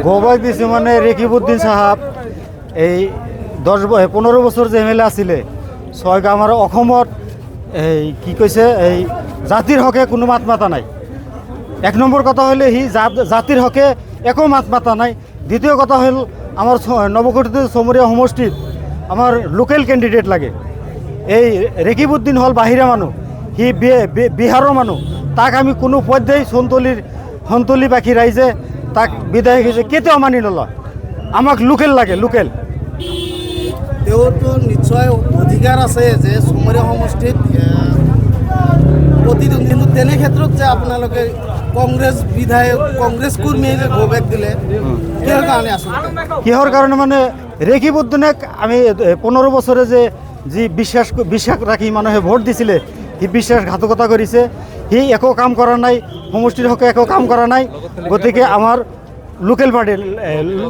গোবাই দিছে মানে রেকিবউদ্দিন সাহাব এই 15 বছর যে এমএলএ আছিলে ছয়গা আমাৰ অসমত এই কি কৈছে এই জাতিৰ হকে কোনো মাত মাতা নাই। এক নম্বৰ কথা হলে সি জাতিৰ হকে একো মাত মাতা নাই। দ্বিতীয় কথা হল আমার নবগঠিত চমৰীয়া সমষ্টিত আমার লোকেল ক্যান্ডিডেট লাগে। এই রেকিবউদ্দিন হল বাহিৰা মানুহ, সি বিহাৰৰ মানুহ, তাক আমি কোনো পৰ্যায় সন্তলি বাকী ৰাইজে তাক বিদায় হৈছে কেতিয়াও মানি নলয়। আমাক লোকেল লাগে, লোকেল। তেওঁতো নিশ্চয় অধিকাৰ আছে যে চমৰীয়া সমষ্টিত প্ৰতিদ্বন্দ্বী, কিন্তু তেনে ক্ষেত্ৰত যে আপোনালোকে কংগ্ৰেছ বিধায়ক কংগ্ৰেছ কৰ্মীয়ে যে গোবেক দিলে কিহৰ কাৰণে আচলতে? কিহৰ কাৰণে মানে ৰেকিবউদ্দিনক আমি 15 বছৰে যে যি বিশ্বাস ৰাখি মানুহে ভোট দিছিলে, সি বিশ্বাসঘাতকতা কৰিছে। সি একো কাম কৰা নাই, সমষ্টিৰ হকে একো কাম কৰা নাই। গতিকে আমাৰ লোকেল পাৰ্টি,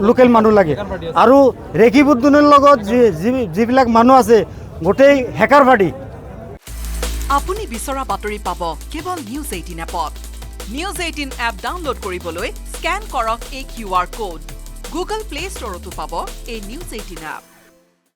লোকেল মানুহ লাগে। আৰু ৰেকিবউদ্দিনৰ লগত যিবিলাক মানুহ আছে গোটেই হেকাৰ পাৰ্টি। আপুনি বিচৰা বাতৰি পাব কেৱল নিউজ 18 এপত। নিউজ 18 এপ ডাউনলোড কৰিবলৈ স্কেন কৰক এই QR কোড। গুগল প্লে ষ্টৰতো পাব এই নিউজ 18 এপ।